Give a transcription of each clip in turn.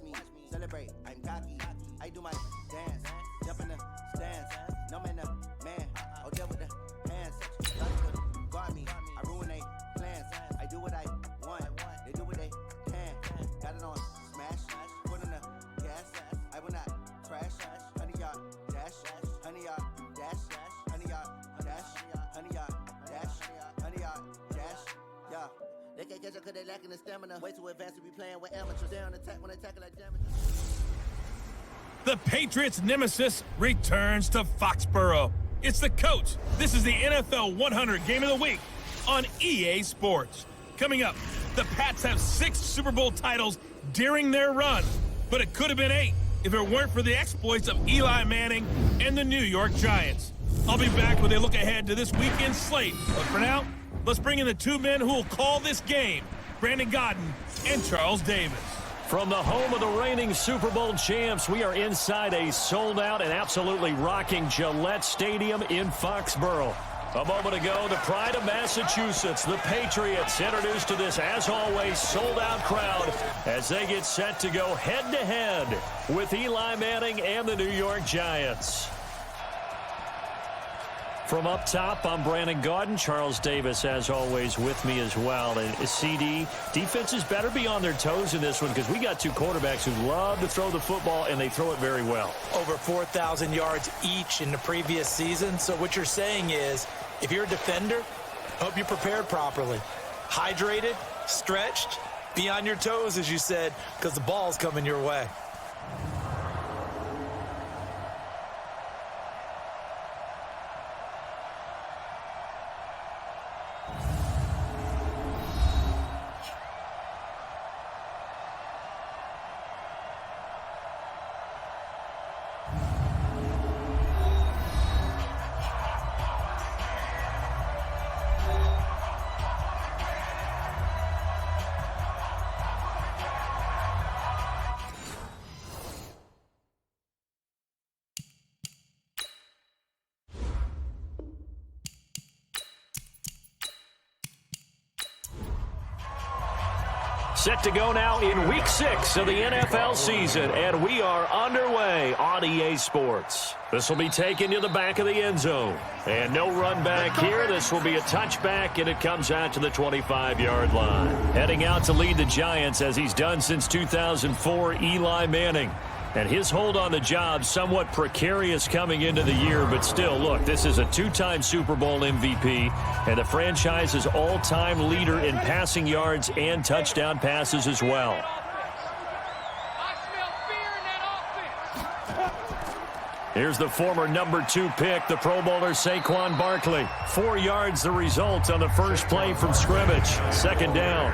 watch me celebrate. I'm cocky. I do my dance. Jump in the stands. No man, man. I'll deal with the hands. Try to guard me. I ruin they plans. I do what I want. They do what they can. Got it on smash. Put in the gas. I will not crash. 100-yard dash. 100-yard dash. 100-yard dash. 100-yard dash. 100-yard dash. Yeah. They can't catch up because they lacking the stamina. Way too advanced to be playing with amateurs. They're on attack when they tackle like damage. The Patriots' nemesis returns to Foxborough. It's the coach. This is the NFL 100 Game of the Week on EA Sports. Coming up, the Pats have 6 Super Bowl titles during their run, but it could have been 8 if it weren't for the exploits of Eli Manning and the New York Giants. I'll be back with a look ahead to this weekend's slate. But for now, let's bring in the 2 men who will call this game, Brandon Gaudin and Charles Davis. From the home of the reigning Super Bowl champs, we are inside a sold-out and absolutely rocking Gillette Stadium in Foxborough. A moment ago, the pride of Massachusetts, the Patriots, introduced to this, as always, sold-out crowd as they get set to go head-to-head with Eli Manning and the New York Giants. From up top, I'm Brandon Gaudin. Charles Davis, as always, with me as well. And CD, defenses better be on their toes in this one because we got 2 quarterbacks who love to throw the football, and they throw it very well. Over 4,000 yards each in the previous season. So what you're saying is, if you're a defender, hope you're prepared properly. Hydrated, stretched, be on your toes, as you said, because the ball's coming your way. Set to go now in Week 6 of the NFL season, and we are underway on EA Sports. This will be taken to the back of the end zone. And no run back here. This will be a touchback, and it comes out to the 25-yard line. Heading out to lead the Giants, as he's done since 2004, Eli Manning. And his hold on the job somewhat precarious coming into the year, but still, look, this is a 2-time Super Bowl MVP and the franchise's all-time leader in passing yards and touchdown passes as well. Here's the former number 2 pick, the Pro Bowler Saquon Barkley. 4 yards the result on the first play from scrimmage. Second down.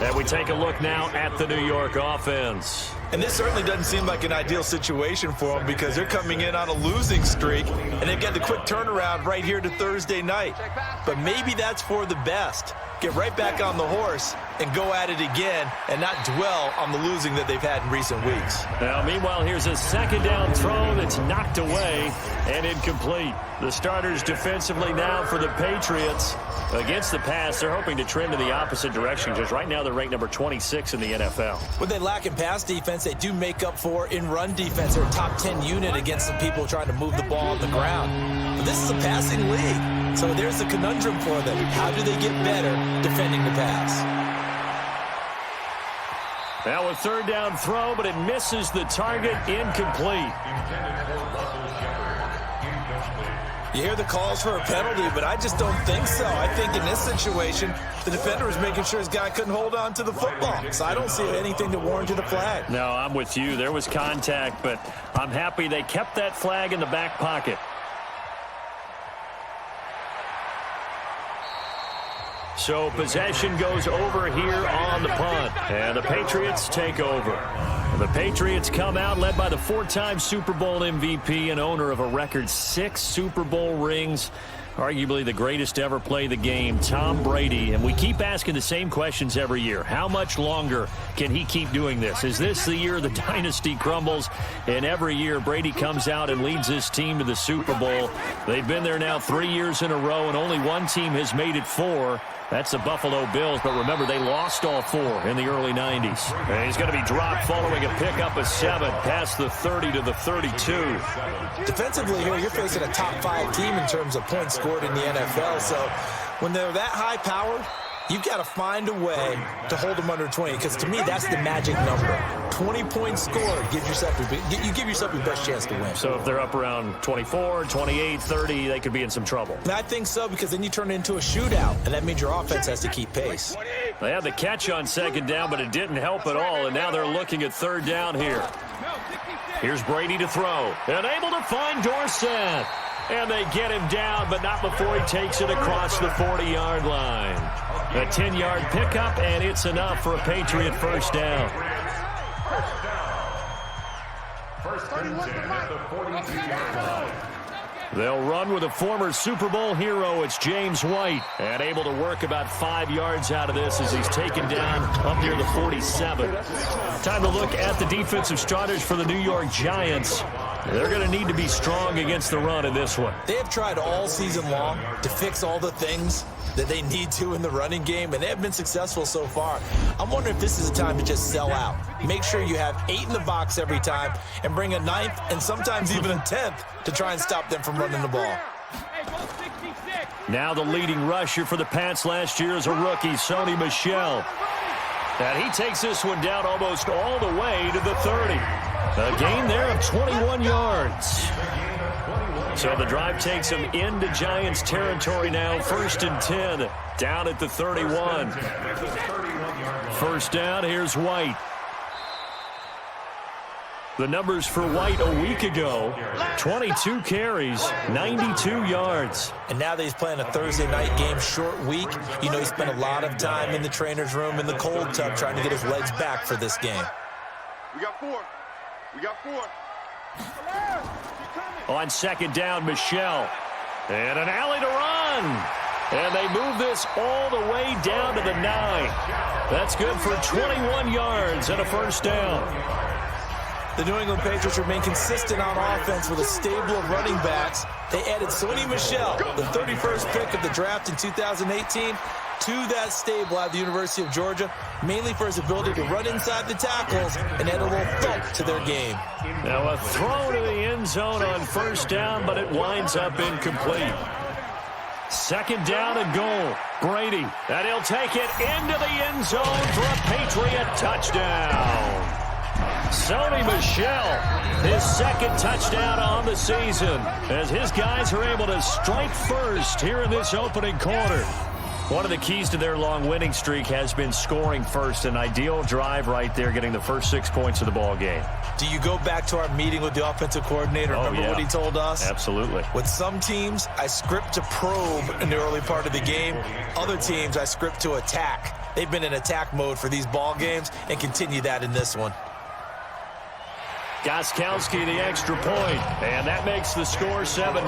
And we take a look now at the New York offense. And this certainly doesn't seem like an ideal situation for them because they're coming in on a losing streak, and they've got the quick turnaround right here to Thursday night. But maybe that's for the best. Get right back on the horse and go at it again and not dwell on the losing that they've had in recent weeks. Now, meanwhile, here's a second down throw that's knocked away and incomplete. The starters defensively now for the Patriots. Against the pass, they're hoping to trend in the opposite direction because right now they're ranked number 26 in the NFL. What they lack in pass defense, they do make up for in run defense. They're a top 10 unit against some people trying to move the ball on the ground. But this is a passing league, so there's a conundrum for them. How do they get better defending the pass? Now a third down throw, but it misses the target, incomplete. You hear the calls for a penalty, but I just don't think so. I think in this situation, the defender was making sure his guy couldn't hold on to the football. So I don't see anything to warrant a flag. No, I'm with you. There was contact, but I'm happy they kept that flag in the back pocket. So possession goes over here on the punt, and the Patriots take over. The Patriots come out led by the 4-time Super Bowl MVP and owner of a record 6 Super Bowl rings. Arguably the greatest to ever play the game, Tom Brady. And we keep asking the same questions every year. How much longer can he keep doing this? Is this the year the dynasty crumbles? And every year Brady comes out and leads his team to the Super Bowl. They've been there now 3 years in a row, and only one team has made it 4. That's the Buffalo Bills, but remember, they lost all 4 in the early 90s. And he's going to be dropped following a pickup of 7 past the 30 to the 32. Defensively here, you're facing a top 5 team in terms of points scored in the NFL. So when they're that high powered, you've got to find a way to hold them under 20, because to me, that's the magic number. 20 points scored, you give yourself your best chance to win. So if they're up around 24, 28, 30, they could be in some trouble. And I think so, because then you turn it into a shootout, and that means your offense has to keep pace. They had the catch on 2nd down, but it didn't help at all, and now they're looking at 3rd down here. Here's Brady to throw, and able to find Dorsett. And they get him down, but not before he takes it across the 40-yard line. A 10-yard pickup, and it's enough for a Patriot first down. First and 10 at the 42-yard line. They'll run with a former Super Bowl hero. It's James White, and able to work about 5 yards out of this as he's taken down up near the 47. Time to look at the defensive starters for the New York Giants. They're going to need to be strong against the run in this one. They have tried all season long to fix all the things that they need to in the running game, and they have been successful so far. I'm wondering if this is a time to just sell out. Make sure you have 8 in the box every time and bring a 9th and sometimes even a 10th to try and stop them from running the ball. Now the leading rusher for the Pats last year is a rookie, Sony Michel. And he takes this one down almost all the way to the 30. A gain there of 21 yards. So the drive takes him into Giants territory now. 1st and 10, down at the 31. First down, here's White. The numbers for White a week ago, 22 carries, 92 yards. And now that he's playing a Thursday night game, short week, you know he spent a lot of time in the trainer's room in the cold tub trying to get his legs back for this game. We got 4. On 2nd down, Michel. And an alley to run. And they move this all the way down to the 9. That's good for 21 yards and a first down. The New England Patriots remain consistent on offense with a stable of running backs. They added Sony Michel, the 31st pick of the draft in 2018, to that stable at the University of Georgia, mainly for his ability to run inside the tackles and add a little thump to their game. Now a throw to the end zone on first down, but it winds up incomplete. 2nd down and goal. Brady, and he'll take it into the end zone for a Patriot touchdown. Sony Michel, his 2nd touchdown on the season, as his guys are able to strike first here in this opening quarter. One of the keys to their long winning streak has been scoring first. An ideal drive right there, getting the first 6 points of the ball game. Do you go back to our meeting with the offensive coordinator? Remember what he told us? Absolutely. With some teams, I script to probe in the early part of the game. Other teams, I script to attack. They've been in attack mode for these ball games and continue that in this one. Gostkowski the extra point, and that makes the score 7-0.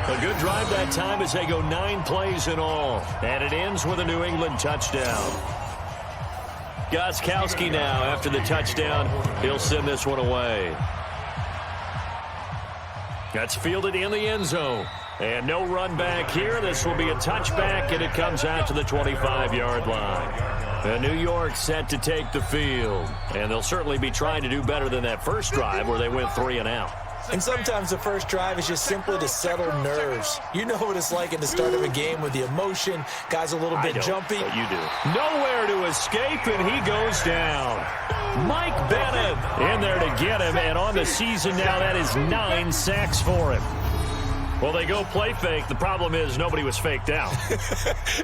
A good drive that time as they go 9 plays in all, and it ends with a New England touchdown. Gostkowski now, after the touchdown, he'll send this one away. That's fielded in the end zone. And no run back here. This will be a touchback, and it comes out to the 25-yard line. And New York set to take the field. And they'll certainly be trying to do better than that first drive where they went 3 and out. And sometimes the first drive is just simply to settle nerves. You know what it's like at the start of a game with the emotion, guys a little bit jumpy. But you do. Nowhere to escape, and he goes down. Mike Bennett in there to get him, and on the season now, that is 9 sacks for him. Well, they go play fake. The problem is nobody was faked out.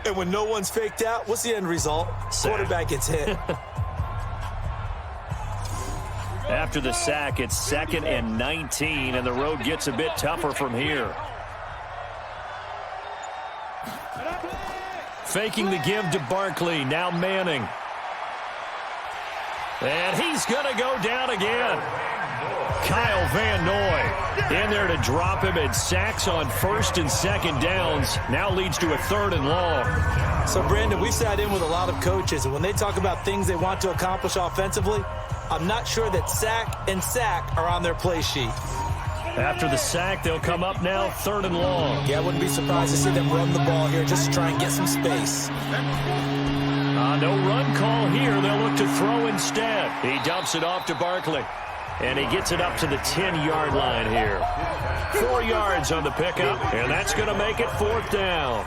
And when no one's faked out, what's the end result? Quarterback gets hit. After the sack, it's 2nd and 19, and the road gets a bit tougher from here. Faking the give to Barkley, now Manning. And he's going to go down again. Kyle Van Noy in there to drop him, and sacks on first and second downs. Now leads to a 3rd and long. So, Brandon, we sat in with a lot of coaches, and when they talk about things they want to accomplish offensively, I'm not sure that sack and sack are on their play sheet. After the sack, they'll come up now 3rd and long. Yeah, I wouldn't be surprised to see them run the ball here just to try and get some space. No run call here. They'll look to throw instead. He dumps it off to Barkley, and he gets it up to the 10-yard line here. 4 yards on the pickup, and that's going to make it 4th down.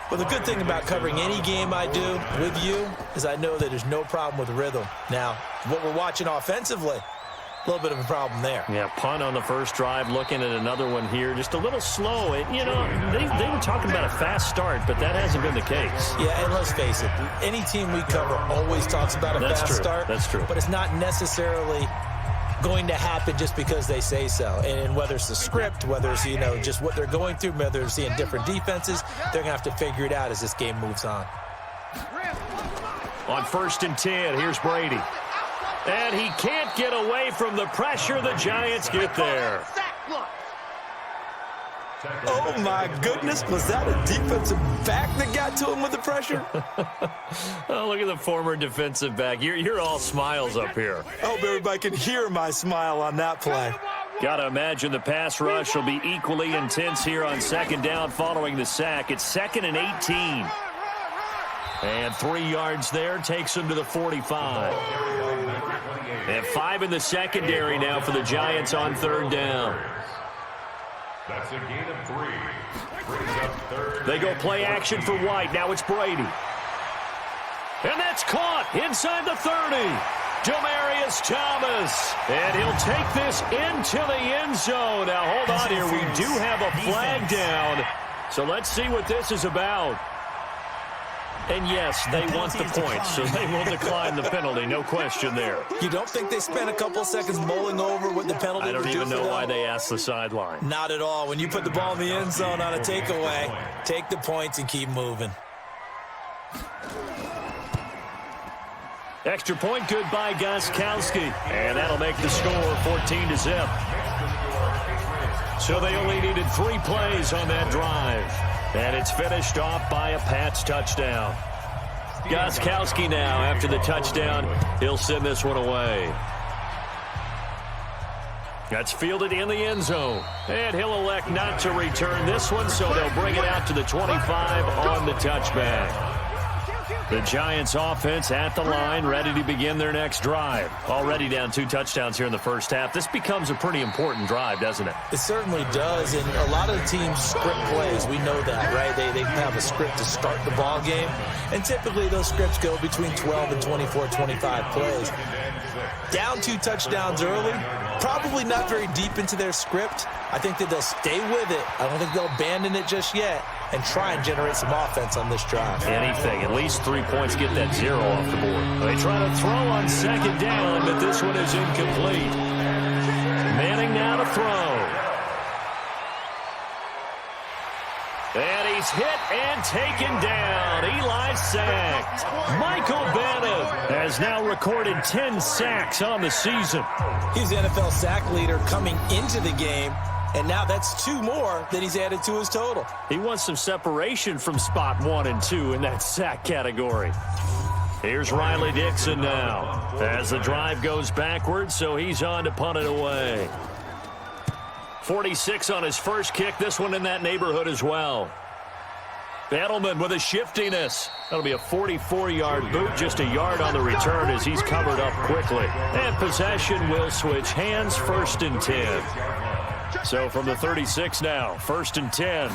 Well, the good thing about covering any game I do with you is I know that there's no problem with rhythm. Now, what we're watching offensively, a little bit of a problem there. Yeah, punt on the first drive, looking at another one here. Just a little slow. You know, they were talking about a fast start, but that hasn't been the case. Yeah, and let's face it, any team we cover always talks about a fast start. That's true. But it's not necessarily going to happen just because they say so. And whether it's the script, whether it's, you know, just what they're going through, whether they're seeing different defenses, they're going to have to figure it out as this game moves on. On 1st and 10, here's Brady. And he can't get away from the pressure. The Giants get there. Oh, my goodness. Was that a defensive back that got to him with the pressure? Oh, look at the former defensive back. You're all smiles up here. I hope everybody can hear my smile on that play. Got to imagine the pass rush will be equally intense here on 2nd down following the sack. It's 2nd and 18. And 3 yards there takes him to the 45. And 5 in the secondary now for the Giants on 3rd down. That's a gain of 3. Brings up 3rd. They go play action for White. Now it's Brady. And that's caught inside the 30. Demaryius Thomas. And he'll take this into the end zone. Now hold on here. We do have a flag down. So let's see what this is about. And yes, they want the points, so they will decline the penalty, no question there. You don't think they spent a couple seconds mulling over what the penalty would do? I don't even know why they asked the sideline. Not at all. When you put the ball in the end zone on a takeaway, take the points and keep moving. Extra point good by Gostkowski. And that'll make the score 14-0. So they only needed 3 plays on that drive. And it's finished off by a Pats touchdown. Gostkowski now, after the touchdown, he'll send this one away. That's fielded in the end zone. And he'll elect not to return this one, so they'll bring it out to the 25 on the touchback. The Giants offense at the line, ready to begin their next drive. Already down 2 touchdowns here in the first half. This becomes a pretty important drive, doesn't it? It certainly does, and a lot of the teams script plays. We know that, right? They have a script to start the ball game, and typically those scripts go between 12 and 24, 25 plays. Down 2 touchdowns early, probably not very deep into their script. I think that they'll stay with it. I don't think they'll abandon it just yet and try and generate some offense on this drive. Anything. At least 3 points, get that 0 off the board. They try to throw on 2nd down, but this one is incomplete. Manning now to throw. And he's hit and taken down. Eli sacked. Michael Bennett has now recorded 10 sacks on the season. He's the NFL sack leader coming into the game, and now that's 2 more that he's added to his total. He wants some separation from spot 1 and 2 in that sack category. Here's Riley Dixon now as the drive goes backwards, so he's on to punt it away. 46 on his first kick, this one in that neighborhood as well. Edelman with a shiftiness. That'll be a 44-yard boot, just a yard on the return as he's covered up quickly. And possession will switch hands, 1st and 10. So from the 36 now, 1st and 10.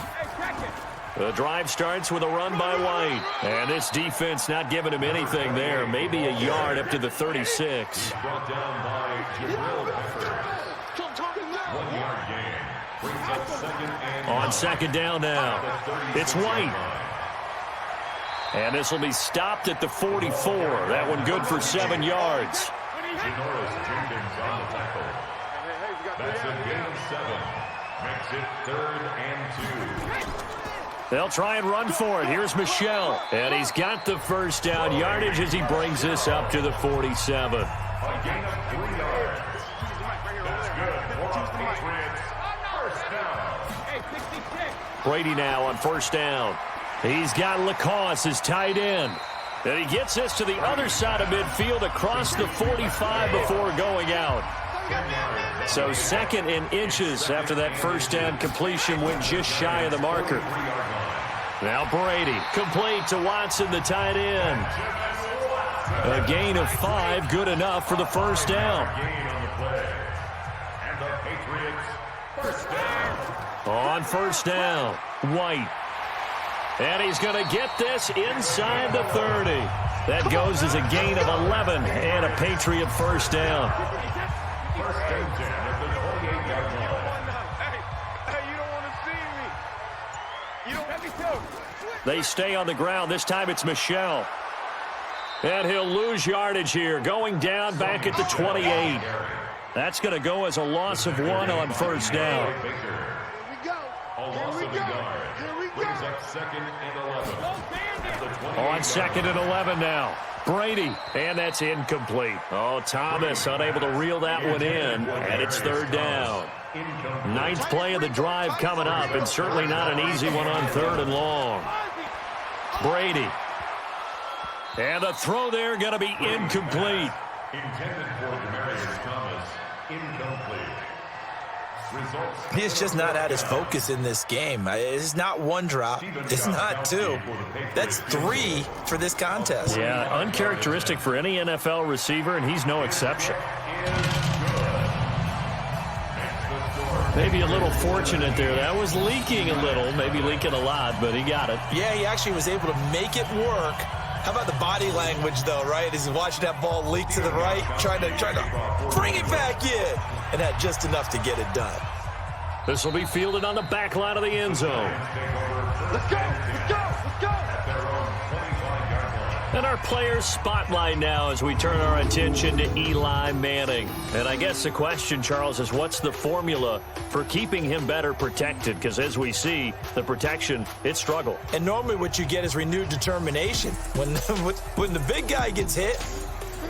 The drive starts with a run by White. And this defense not giving him anything there. Maybe a yard up to the 36. Brought down by Jabril Peppers. 1 yard gain. Brings up 2nd and On 2nd down now, it's White. And this will be stopped at the 44. That one good for 7 yards. Janoris Jenkins on the tackle. That's a gain of 7. Makes it 3rd and 2. They'll try and run for it. Here's Michel. And he's got the first down yardage as he brings this up to the 47. A gain of 3 yards. That's good for the Patriots. First down. Brady now on first down. He's got Lacoste as tight end. And he gets this to the other side of midfield across the 45 before going out. So second in inches after that first down completion went just shy of the marker. Now Brady, complete to Watson, the tight end. A gain of 5, good enough for the first down. And the Patriots, first down. On first down, White. And he's going to get this inside the 30. That goes as a gain of 11 and a Patriot first down. First and 10 at the 28-yard line. Hey, you don't want to see me. You don't have me too. They stay on the ground. This time it's Michel. And he'll lose yardage here, going down back at the 28. That's going to go as a loss of 1 on first down. Here we go. A loss of a yard. Brings up second and 11. On second and 11 now. Brady, and that's incomplete. Oh, Thomas unable to reel that one in, and it's third down. Ninth play of the drive coming up, and certainly not an easy one on third and long. Brady. And the throw there going to be incomplete. Intended for Demaryius Thomas. Incomplete. Results. He is just not at his focus in this game. It's not 1 drop. It's not 2. That's 3 for this contest. Yeah, uncharacteristic for any NFL receiver, and he's no exception. Maybe a little fortunate there. That was leaking a little, maybe leaking a lot, but he got it. Yeah, he actually was able to make it work. How about the body language, though, right? As he's watching that ball leak to the right, trying to bring it back in, and had just enough to get it done. This will be fielded on the back line of the end zone. Let's go. Let's go. Let's go. And our players spotlight now as we turn our attention to Eli Manning. And I guess the question, Charles, is what's the formula for keeping him better protected? Because as we see, the protection, it struggled. And normally what you get is renewed determination. When the big guy gets hit,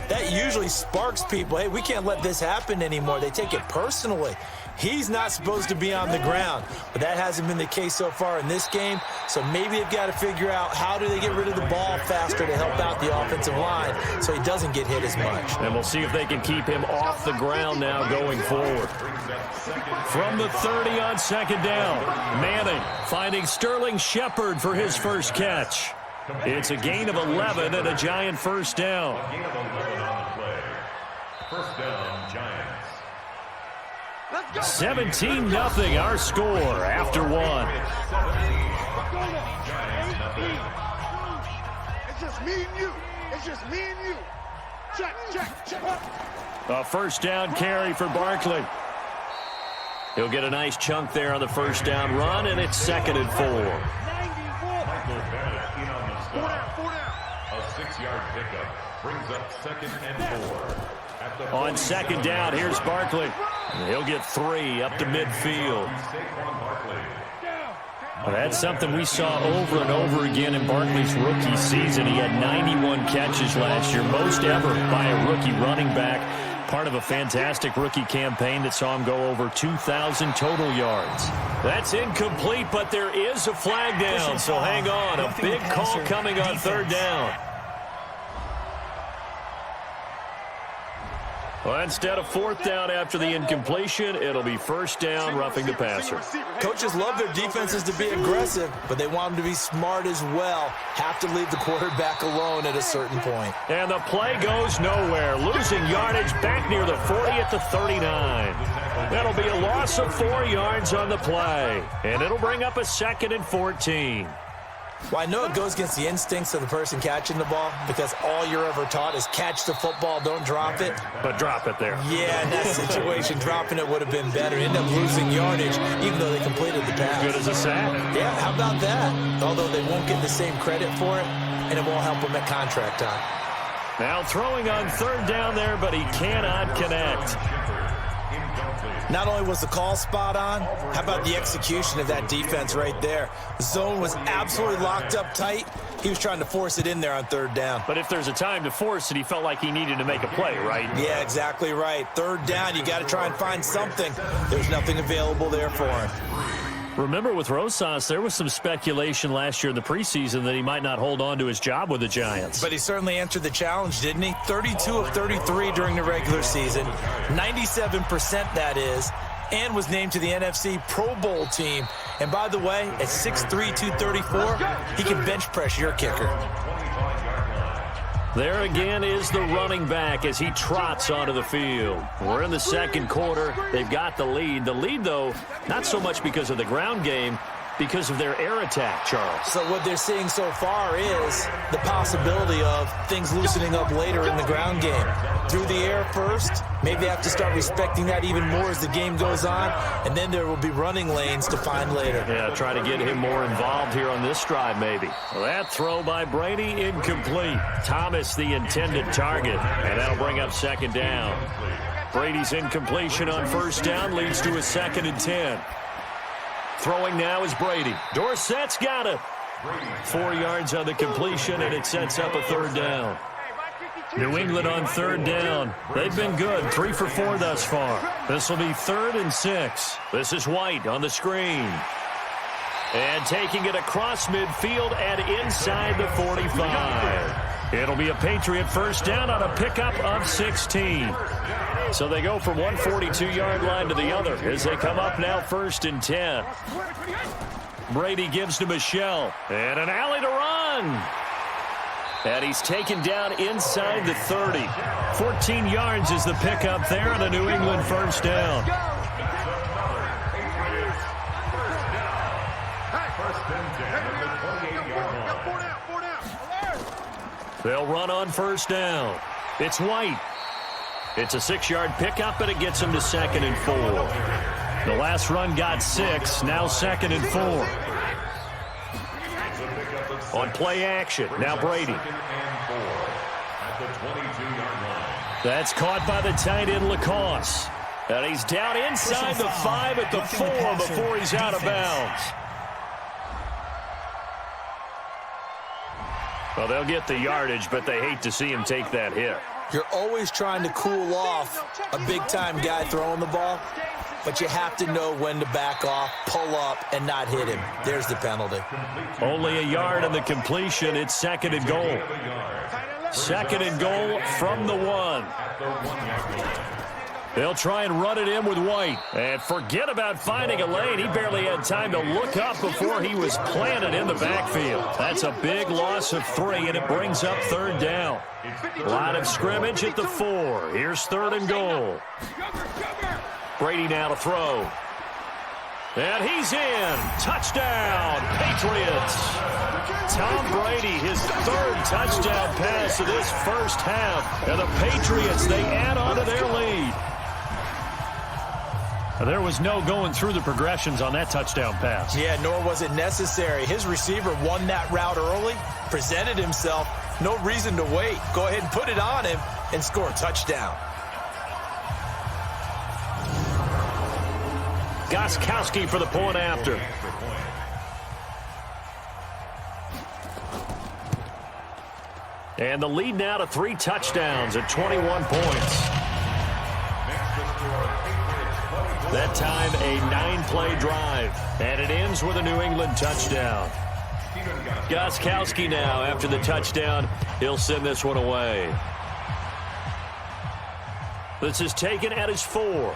that usually sparks people. Hey, we can't let this happen anymore. They take it personally. He's not supposed to be on the ground, but that hasn't been the case so far in this game. So maybe they've got to figure out how do they get rid of the ball faster to help out the offensive line so he doesn't get hit as much. And we'll see if they can keep him off the ground now going forward. From the 30 on second down, Manning finding Sterling Shepard for his first catch. It's a gain of 11 and a Giant first down. A gain of 11 on the play. First down, Giants. 17-0 our score after 1. It's just me and you. It's just me and you. Check. A first down carry for Barkley. He'll get a nice chunk there on the first down run, and it's second and 4. Michael Bennett in on the stop. A 6-yard pickup brings up second and 4. On second down, here's Barkley. He'll get 3 up to midfield. Saquon Barkley. Well, that's something we saw over and over again in Barkley's rookie season. He had 91 catches last year, most ever by a rookie running back. Part of a fantastic rookie campaign that saw him go over 2,000 total yards. That's incomplete, but there is a flag down, so hang on. A big call coming on third down. Well, instead of fourth down after the incompletion, it'll be first down, roughing the passer. Coaches love their defenses to be aggressive, but they want them to be smart as well. Have to leave the quarterback alone at a certain point. And the play goes nowhere. Losing yardage back near the 40 at the 39. That'll be a loss of 4 yards on the play. And it'll bring up a second and 14. Well, I know it goes against the instincts of the person catching the ball because all you're ever taught is catch the football, don't drop it. But drop it there. Yeah, in that situation, dropping it would have been better. End up losing yardage, even though they completed the pass. Good as a sack. Yeah, how about that? Although they won't get the same credit for it, and it won't help them at contract time. Now throwing on third down there, but he cannot connect. Not only was the call spot on, how about the execution of that defense right there? The zone was absolutely locked up tight, He was trying to force it in there on third down. But if there's a time to force it, he felt like he needed to make a play, right? Yeah, exactly right. Third down, you got to try and find something. There's nothing available there for him. Remember, with Rosas, there was some speculation last year in the preseason that he might not hold on to his job with the Giants. But he certainly answered the challenge, didn't he? 32 of 33 during the regular season, 97% that is, and was named to the NFC Pro Bowl team. And by the way, at 6'3", 234, he can bench press your kicker. There again is the running back as he trots onto the field. We're in the second quarter. They've got the lead. The lead, though, not so much because of the ground game, because of their air attack, Charles. So what they're seeing so far is the possibility of things loosening up later in the ground game. Through the air first, maybe they have to start respecting that even more as the game goes on, and then there will be running lanes to find later. Yeah, try to get him more involved here on this drive maybe. Well, that throw by Brady, incomplete. Thomas the intended target, and that'll bring up second down. Brady's incompletion on first down leads to a 2nd and 10. Throwing now is Brady. Dorsett's got it. 4 yards on the completion, and it sets up a third down. New England on third down. They've been good, 3 for 4 thus far. This will be 3rd and 6. This is White on the screen. And taking it across midfield and inside the 45. It'll be a Patriot first down on a pickup of 16. So they go from one 42-yard line to the other as they come up now 1st and 10. Brady gives to Michel. And an alley to run. And he's taken down inside the 30. 14 yards is the pickup there on a New England first down. They'll run on first down. It's White. It's a 6-yard pickup, and it gets him to 2nd and 4. The last run got 6, now 2nd and 4. On play action, now Brady. That's caught by the tight end, Lacoste. And he's down inside the 5 at the 4 before he's out of bounds. Well, they'll get the yardage, but they hate to see him take that hit. You're always trying to cool off a big-time guy throwing the ball, but you have to know when to back off, pull up, and not hit him. There's the penalty. Only a yard on the completion. It's 2nd and goal. 2nd and goal from the 1. They'll try and run it in with White. And forget about finding a lane. He barely had time to look up before he was planted in the backfield. That's a big loss of 3, and it brings up 3rd down. Line of scrimmage at the 4. Here's 3rd and goal. Brady now to throw. And he's in. Touchdown, Patriots. Tom Brady, his 3rd touchdown pass of this first half. And the Patriots, they add on to their lead. There was no going through the progressions on that touchdown pass. Yeah, nor was it necessary. His receiver won that route early, presented himself. No reason to wait. Go ahead and put it on him and score a touchdown. Gostkowski for the point after. And the lead now to 3 touchdowns at 21 points. That time a 9-play drive. And it ends with a New England touchdown. Gostkowski now after the touchdown. He'll send this one away. This is taken at his 4.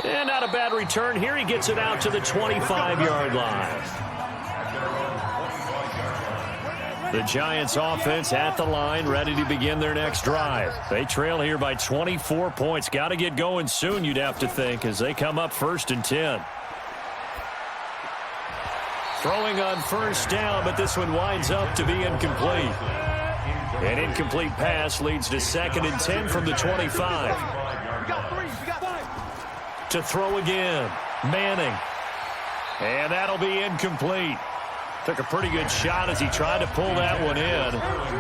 And not a bad return here. He gets it out to the 25-yard line. The Giants offense at the line, ready to begin their next drive. They trail here by 24 points. Got to get going soon, you'd have to think, as they come up 1st and 10. Throwing on first down, but this one winds up to be incomplete. An incomplete pass leads to 2nd and 10 from the 25. To throw again, Manning. And that'll be incomplete. Took a pretty good shot as he tried to pull that one in.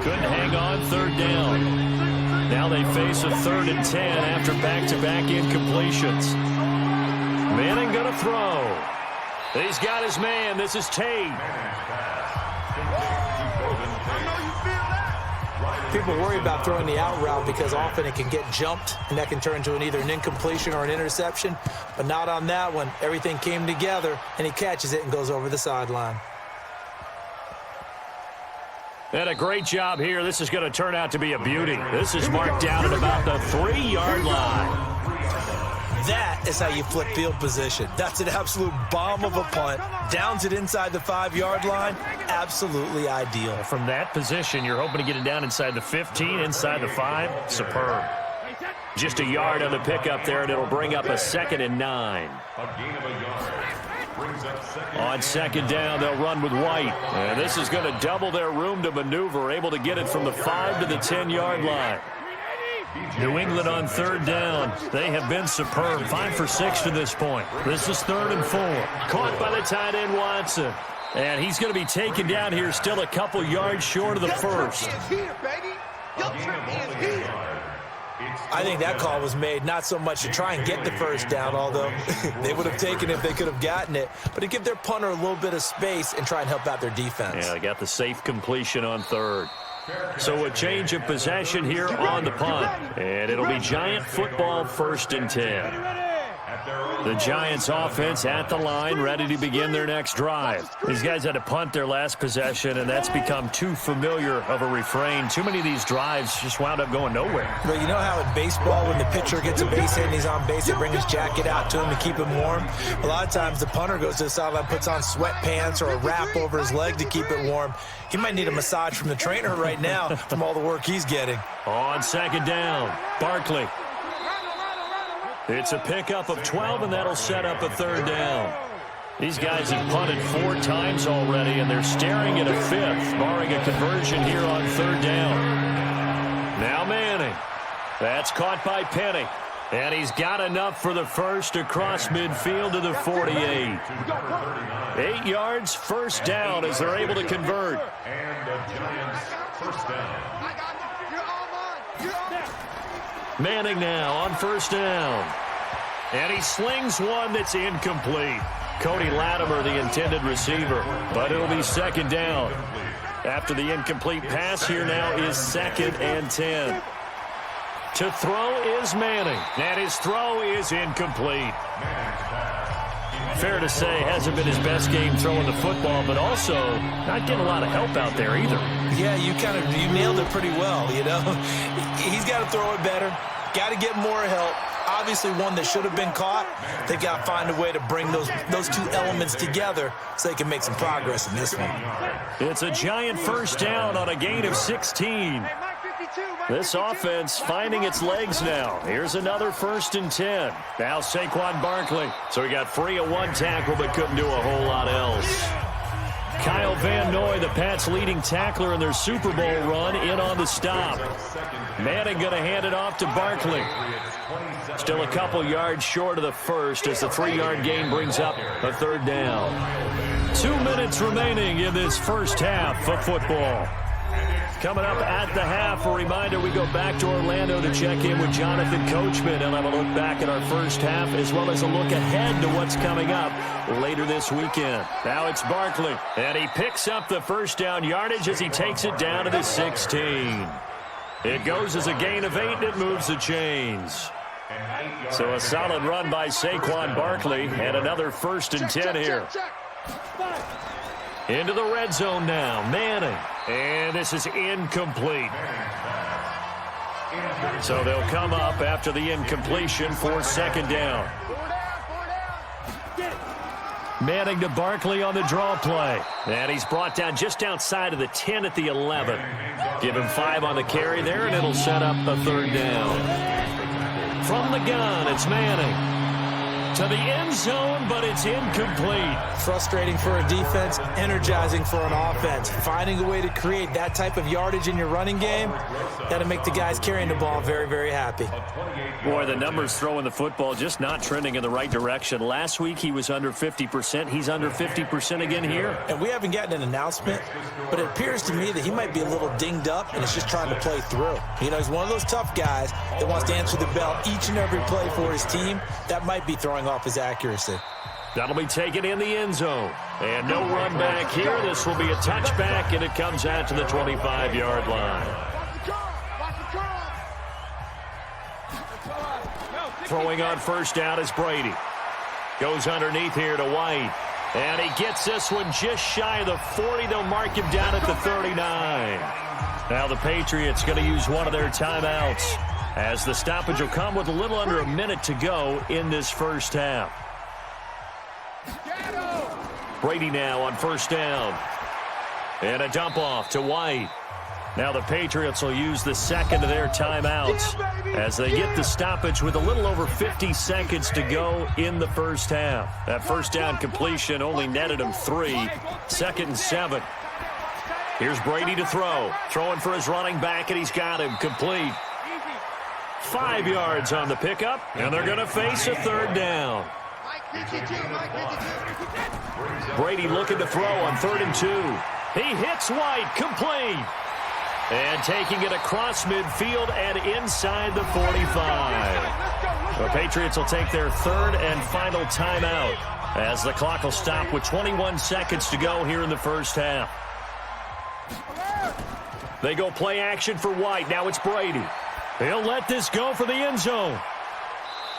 Couldn't hang on 3rd down. Now they face a 3rd and 10 after back-to-back incompletions. Manning going to throw. He's got his man. This is Tate. People worry about throwing the out route because often it can get jumped, and that can turn into either an incompletion or an interception. But not on that one. Everything came together, and he catches it and goes over the sideline. And a great job here. This is going to turn out to be a beauty. This is marked down at about the 3-yard line. That is how you flip field position. That's an absolute bomb of a punt. Downs it inside the 5-yard line. Absolutely ideal. From that position, you're hoping to get it down inside the 15, inside the 5. Superb. Just a yard on the pickup there, and it'll bring up a 2nd and 9. On 2nd down, they'll run with White. And this is going to double their room to maneuver, able to get it from the 5 to the 10-yard line. New England on 3rd down. They have been superb. 5 for 6 to this point. This is 3rd and 4. Caught by the tight end, Watson. And he's going to be taken down here, still a couple yards short of the first. I think that call was made not so much to try and get the first down, although they would have taken it if they could have gotten it, but to give their punter a little bit of space and try and help out their defense. Yeah, they got the safe completion on 3rd. So a change of possession here on the punt. And it'll be Giant football, 1st and 10. The Giants offense at the line, ready to begin their next drive. These guys had to punt their last possession, and that's become too familiar of a refrain. Too many of these drives just wound up going nowhere. But you know how in baseball, when the pitcher gets a base hit and he's on base, they bring his jacket out to him to keep him warm? A lot of times the punter goes to the sideline, puts on sweatpants or a wrap over his leg to keep it warm. He might need a massage from the trainer right now from all the work he's getting. On 2nd down, Barkley. It's a pickup of 12, and that'll set up a 3rd down. These guys have punted 4 times already, and they're staring at a 5th, barring a conversion here on 3rd down. Now Manning. That's caught by Penny. And he's got enough for the first across midfield to the 48. 8 yards, 1st down as they're able to convert. And the Giants, 1st down. Manning now on 1st down. And he slings one that's incomplete. Cody Latimer, the intended receiver. But it'll be 2nd down. After the incomplete pass, here now is 2nd and 10. To throw is Manning. And his throw is incomplete. Fair to say, hasn't been his best game throwing the football, but also not getting a lot of help out there either. Yeah, you nailed it pretty well, you know. He's got to throw it better. Got to get more help. Obviously one that should have been caught. They've got to find a way to bring those 2 elements together so they can make some progress in this one. It's a Giant 1st down on a gain of 16. This offense finding its legs now. Here's another 1st and 10. Now Saquon Barkley. So he got free of 1 tackle but couldn't do a whole lot else. Kyle Van Noy, the Pats' leading tackler in their Super Bowl run, in on the stop. Manning going to hand it off to Barkley. Still a couple yards short of the first as the 3-yard gain brings up a 3rd down. 2 minutes remaining in this first half of football. Coming up at the half, a reminder, we go back to Orlando to check in with Jonathan Coachman and have a look back at our first half as well as a look ahead to what's coming up later this weekend. Now it's Barkley, and he picks up the 1st down yardage as he takes it down to the 16. It goes as a gain of 8, and it moves the chains. So a solid run by Saquon Barkley, and another 1st and 10 here. Into the red zone now, Manning. And this is incomplete. So they'll come up after the incompletion for 2nd down. Manning to Barkley on the draw play. And he's brought down just outside of the 10 at the 11. Give him 5 on the carry there, and it'll set up a 3rd down. From the gun, it's Manning. To the end zone, but it's incomplete. Frustrating for a defense, energizing for an offense. Finding a way to create that type of yardage in your running game, that'll make the guys carrying the ball very, very happy. Boy, the numbers throwing the football just not trending in the right direction. Last week he was under 50%. He's under 50% again here. And we haven't gotten an announcement, but it appears to me that he might be a little dinged up and is just trying to play through. You know, he's one of those tough guys that wants to answer the bell each and every play for his team. That might be throwing off his accuracy. That'll be taken in the end zone. And no run back here. This will be a touchback, and it comes out to the 25-yard line. Throwing on first down is Brady. Goes underneath here to White. And he gets this one just shy of the 40. They'll mark him down at the 39. Now the Patriots going to use one of their timeouts, as the stoppage will come with a little under a minute to go in this first half. Brady now on first down. And a dump off to White. Now the Patriots will use the second of their timeouts as they get the stoppage with a little over 50 seconds to go in the first half. That first down completion only netted him 3. 2nd and 7. Here's Brady to throw. Throwing for his running back, and he's got him complete. 5 yards on the pickup, and they're going to face a third down. Brady looking to throw on 3rd and 2. He hits White, complete. And taking it across midfield and inside the 45. The Patriots will take their third and final timeout as the clock will stop with 21 seconds to go here in the first half. They go play action for White. Now it's Brady. He'll let this go for the end zone.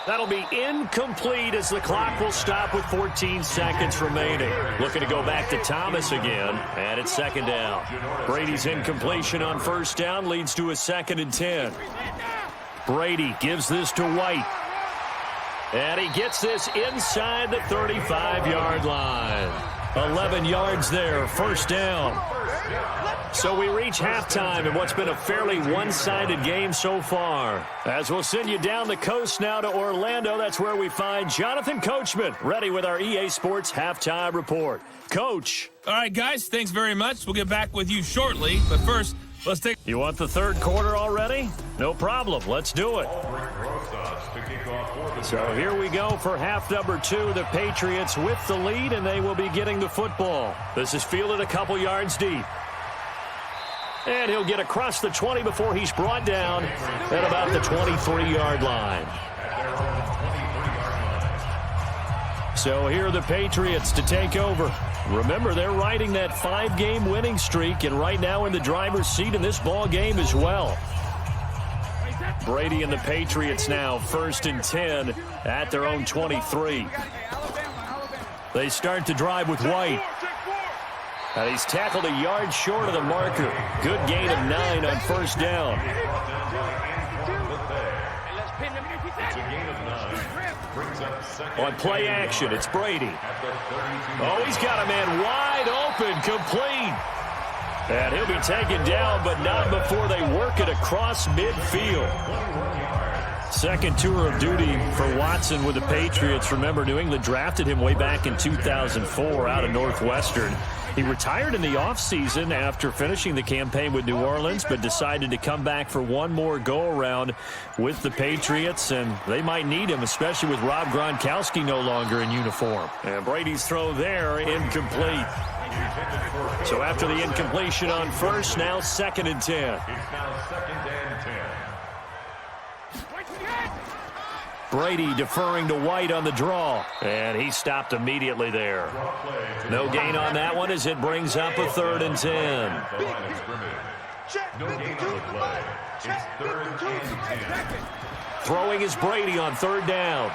That'll be incomplete as the clock will stop with 14 seconds remaining. Looking to go back to Thomas again, and it's 2nd down. Brady's incompletion on first down leads to a 2nd and 10. Brady gives this to White. And he gets this inside the 35-yard line. 11 yards there, first down. So we reach halftime in what's been a fairly one-sided game so far. As we'll send you down the coast now to Orlando, that's where we find Jonathan Coachman, ready with our EA Sports Halftime Report. Coach. All right, guys, thanks very much. We'll get back with you shortly. But first, let's take... You want the third quarter already? No problem. Let's do it. So here we go for half number 2. The Patriots with the lead, and they will be getting the football. This is fielded a couple yards deep. And he'll get across the 20 before he's brought down at about the 23-yard line. So here are the Patriots to take over. Remember, they're riding that 5-game winning streak, and right now in the driver's seat in this ball game as well. Brady and the Patriots now 1st and 10 at their own 23. They start to drive with White. And he's tackled a yard short of the marker. Good gain of 9 on first down. On play action, it's Brady. Oh, he's got a man wide open, complete. And he'll be taken down, but not before they work it across midfield. Second tour of duty for Watson with the Patriots. Remember, New England drafted him way back in 2004 out of Northwestern. He retired in the offseason after finishing the campaign with New Orleans, but decided to come back for one more go-around with the Patriots, and they might need him, especially with Rob Gronkowski no longer in uniform. And Brady's throw there, incomplete. So after the incompletion on first, now 2nd and 10. It's now 2nd and 10. Brady deferring to White on the draw, and he stopped immediately there. No gain on that one as it brings up a 3rd and 10. No gain on the play. It's 3rd and 10. Throwing is Brady on 3rd down.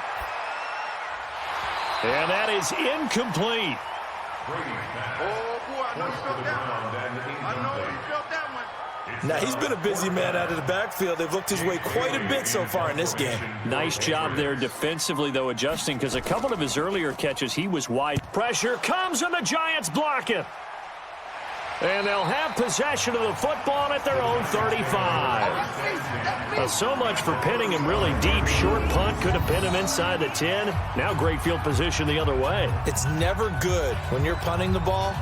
And that is incomplete. Now, he's been a busy man out of the backfield. They've looked his way quite a bit so far in this game. Nice job there defensively, though, adjusting, because a couple of his earlier catches, he was wide. Pressure comes, and the Giants block it. And they'll have possession of the football at their own 35. Well, so much for pinning him really deep. Short punt could have pinned him inside the 10. Now great field position the other way. It's never good when you're punting the ball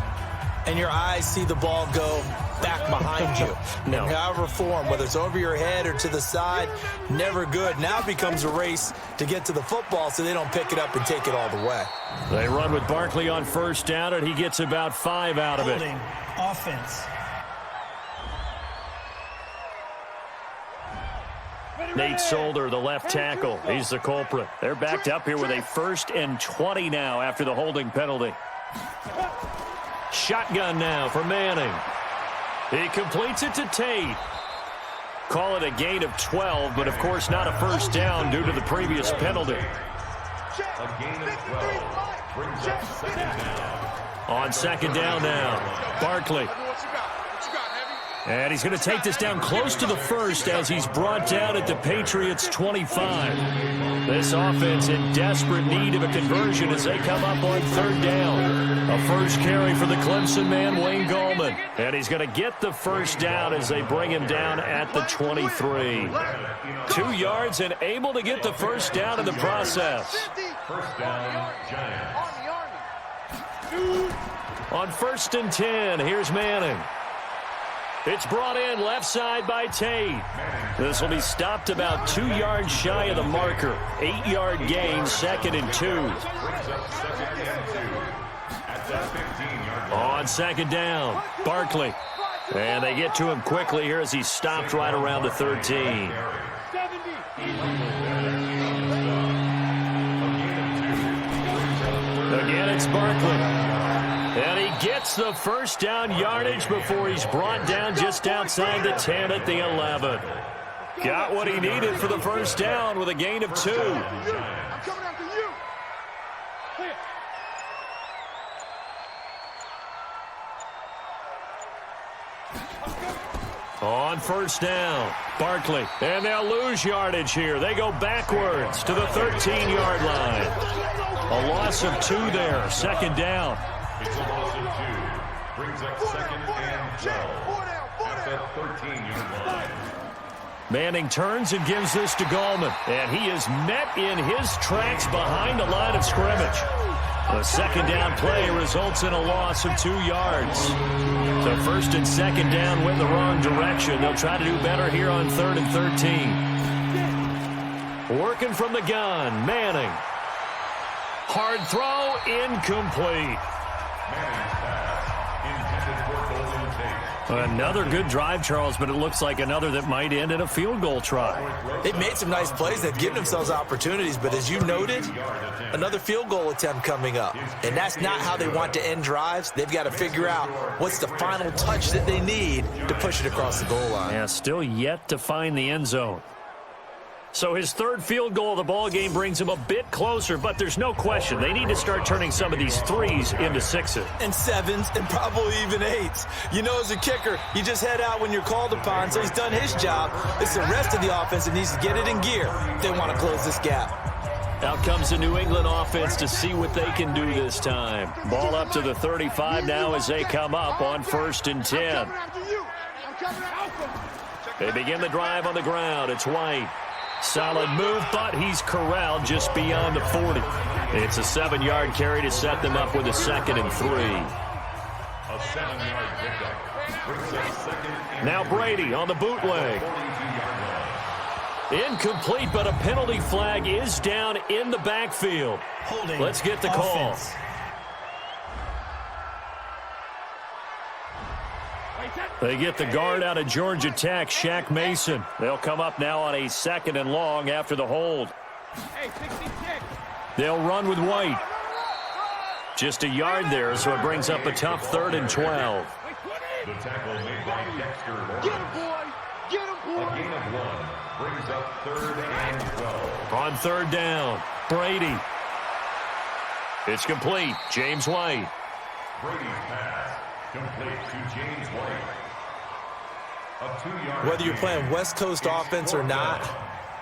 and your eyes see the ball go back behind you. No. In however form, whether it's over your head or to the side, never good. Now it becomes a race to get to the football so they don't pick it up and take it all the way. They run with Barkley on first down, and he gets about 5 out of it. Offense. Nate Solder, the left tackle. He's the culprit. They're backed up here with a 1st and 20 now after the holding penalty. Shotgun now for Manning. He completes it to Tate. Call it a gain of 12, but of course not a first down due to the previous penalty. A gain of 12 brings up second down. On second down now, Barkley. And he's going to take this down close to the first as he's brought down at the Patriots' 25. This offense in desperate need of a conversion as they come up on third down. A first carry for the Clemson man, Wayne Gallman. And he's going to get the first down as they bring him down at the 23. 2 yards and able to get the first down in the process. First down, Giants. On 1st and 10, here's Manning. It's brought in left side by Tate. This will be stopped about 2 yards shy of the marker. 8-yard gain, 2nd and 2. On second down, Barkley. And they get to him quickly here as he's stopped right around the 13. Again, it's Barkley. And he gets the first down yardage before he's brought down just outside the 10 at the 11. Got what he needed for the first down with a gain of 2. On first down, Barkley. And they'll lose yardage here. They go backwards to the 13-yard line. A loss of 2 there, second down. It's a loss of 2. Brings up second and 12 at the 13-yard line. Manning turns and gives this to Gallman. And he is met in his tracks behind the line of scrimmage. The second down play results in a loss of 2 yards. So first and second down went the wrong direction. They'll try to do better here on 3rd and 13. Working from the gun, Manning. Hard throw, incomplete. Another good drive, Charles, but it looks like another that might end in a field goal try. They've made some nice plays. They've given themselves opportunities, but as you noted, another field goal attempt coming up. And that's not how they want to end drives. They've got to figure out what's the final touch that they need to push it across the goal line. Yeah, still yet to find the end zone. So his 3rd field goal of the ball game brings him a bit closer, but there's no question they need to start turning some of these 3s into 6s. And 7s and probably even 8s. You know, as a kicker, you just head out when you're called upon, so he's done his job. It's the rest of the offense that needs to get it in gear if they want to close this gap. Out comes the New England offense to see what they can do this time. Ball up to the 35 now as they come up on 1st and 10. They begin the drive on the ground. It's White. Solid move, but he's corralled just beyond the 40. It's a 7-yard carry to set them up with a 2nd and 3. A 7-yard pickup. Brings up second and Now Brady on the bootleg. 42-yard line. Incomplete, but a penalty flag is down in the backfield. Holding. Let's get the call. Offense. They get the guard out of Georgia Tech, Shaq Mason. They'll come up now on a 2nd and long after the hold. They'll run with White. Just a yard there, so it brings up a tough 3rd and 12. The tackle made by Dexter Lawrence. A gain of 1 brings up 3rd and 12. On 3rd down, Brady. It's complete. James White. Brady's pass complete to James White. A 2-yard Whether you're gain. playing West Coast offense or not,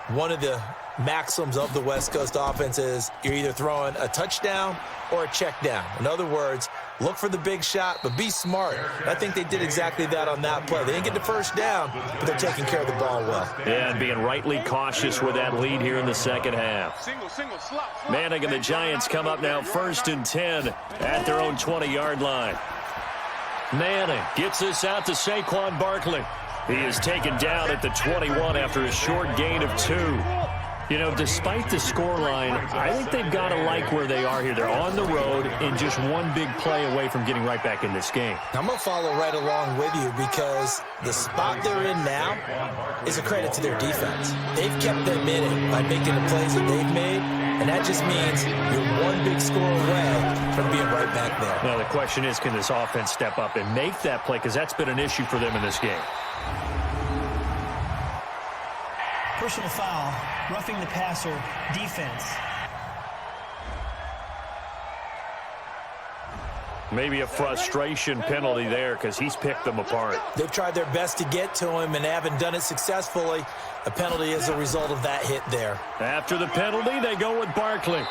one of the maxims of the West Coast offense is you're either throwing a touchdown or a check down. In other words, look for the big shot, but be smart. I think they did exactly that on that play. They didn't get the first down, but they're taking care of the ball well. Yeah, and being rightly cautious with that lead here in the second half. Manning and the Giants come up now 1st and 10 at their own 20-yard line. Manning gets this out to Saquon Barkley. He is taken down at the 21 after a short gain of 2. You know, despite the scoreline, I think they've got to like where they are here. They're on the road and just one big play away from getting right back in this game. I'm going to follow right along with you because the spot they're in now is a credit to their defense. They've kept them in it by making the plays that they've made, and that just means you're one big score away from being right back there. Now, the question is, can this offense step up and make that play? Because that's been an issue for them in this game. personal foul, roughing the passer, defense. Maybe a frustration penalty there because he's picked them apart. They've tried their best to get to him and haven't done it successfully. A penalty is a result of that hit there. After the penalty, they go with Barkley.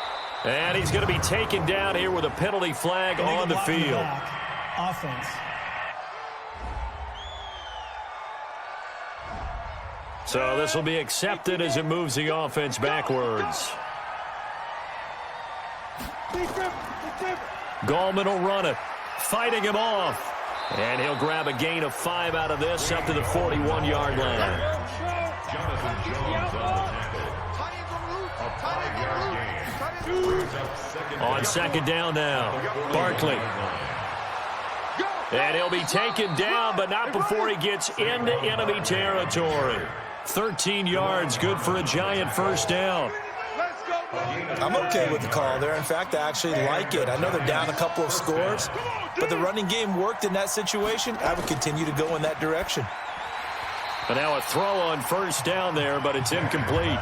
And he's going to be taken down here with a penalty flag on the field. Offense. So this will be accepted as it moves the offense backwards. Gallman will run it, fighting him off. And he'll grab a gain of 5 out of this up to the 41-yard line. Jonathan Jones on the tackle. A 5-yard gain. On second down now, Barkley. And he'll be taken down, but not before he gets into enemy territory. 13 yards, good for a Giant first down. I'm okay with the call there. In fact, I actually like it. I know they're down a couple of scores, but the running game worked in that situation. I would continue to go in that direction. But now a throw on first down there, but it's incomplete.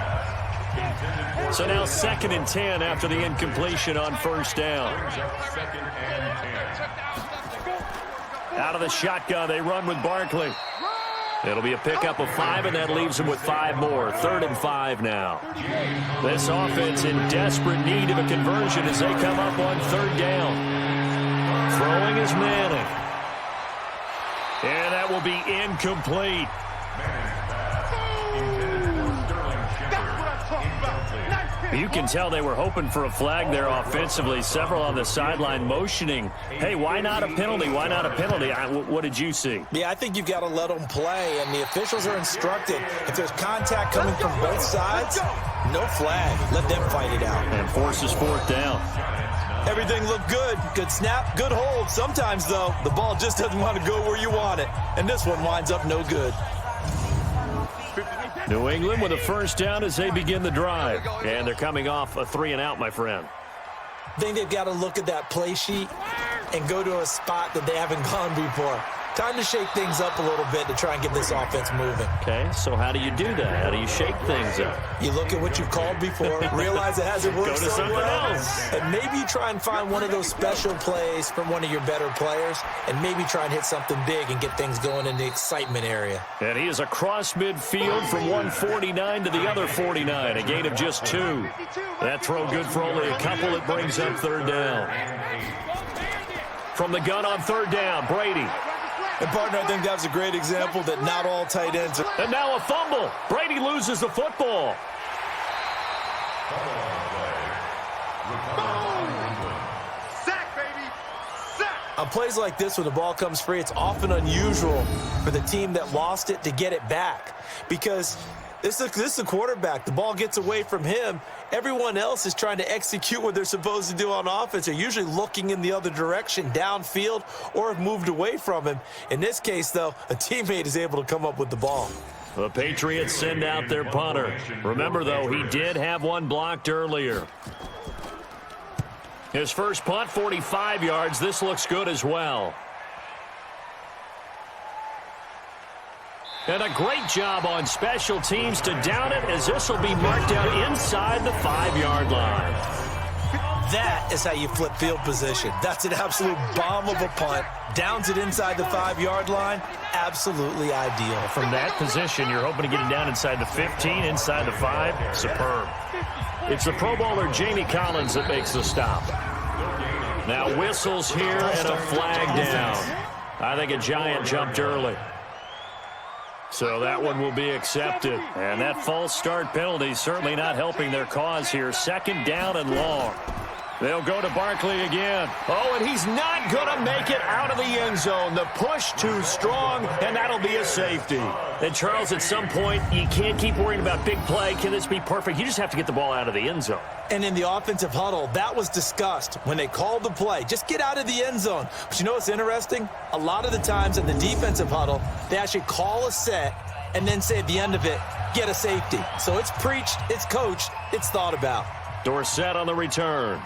So now 2nd and 10 after the incompletion on first down. Out of the shotgun, they run with Barkley. It'll be a pickup of 5, and that leaves them with 5 more. 3rd and 5 now. This offense in desperate need of a conversion as they come up on 3rd down. Throwing is Manning. And that will be incomplete. You can tell they were hoping for a flag there offensively. Several on the sideline motioning, hey, why not a penalty? Why not a penalty? What did you see? Yeah, I think you've got to let them play, and the officials are instructed. If there's contact coming from both sides, no flag. Let them fight it out. And forces 4th down. Everything looked good. Good snap, good hold. Sometimes, though, the ball just doesn't want to go where you want it. And this one winds up no good. New England with a first down as they begin the drive. And they're coming off a 3-and-out, my friend. I think they've got to look at that play sheet and go to a spot that they haven't gone before. Time to shake things up a little bit to try and get this offense moving. Okay, so how do you do that? How do you shake things up? You look at what you've called before, realize it hasn't worked Go to something else. and maybe you try and find one of those special plays from one of your better players, and maybe try and hit something big and get things going in the excitement area. And he is across midfield from 149 to the other 49, a gain of just 2. That throw good for only a couple. It brings up 3rd down. From the gun on 3rd down, Brady. And, partner, I think that was a great example that not all tight ends are. And now a fumble. Brady loses the football. Sack, baby. Sack. On plays like this, when the ball comes free, it's often unusual for the team that lost it to get it back. Because this is the quarterback. The ball gets away from him. Everyone else is trying to execute what they're supposed to do on offense. They're usually looking in the other direction, downfield, or have moved away from him. In this case, though, a teammate is able to come up with the ball. The Patriots send out their punter. Remember, though, he did have one blocked earlier. His first punt, 45 yards. This looks good as well. And a great job on special teams to down it, as this will be marked out inside the 5-yard line. That is how you flip field position. That's an absolute bomb of a punt. Downs it inside the 5-yard line. Absolutely ideal. From that position, you're hoping to get it down inside the 15, inside the 5. Superb. It's the Pro Bowler Jamie Collins that makes the stop. Now whistles here and a flag down. I think a Giant jumped early. So that one will be accepted. And that false start penalty certainly not helping their cause here. 2nd down and long. They'll go to Barkley again. Oh, and he's not going to make it out of the end zone. The push too strong, and that'll be a safety. And, Charles, at some point, you can't keep worrying about big play. Can this be perfect? You just have to get the ball out of the end zone. And in the offensive huddle, that was discussed when they called the play. Just get out of the end zone. But you know what's interesting? A lot of the times in the defensive huddle, they actually call a set and then say at the end of it, get a safety. So it's preached, it's coached, it's thought about. Dorsett on the return.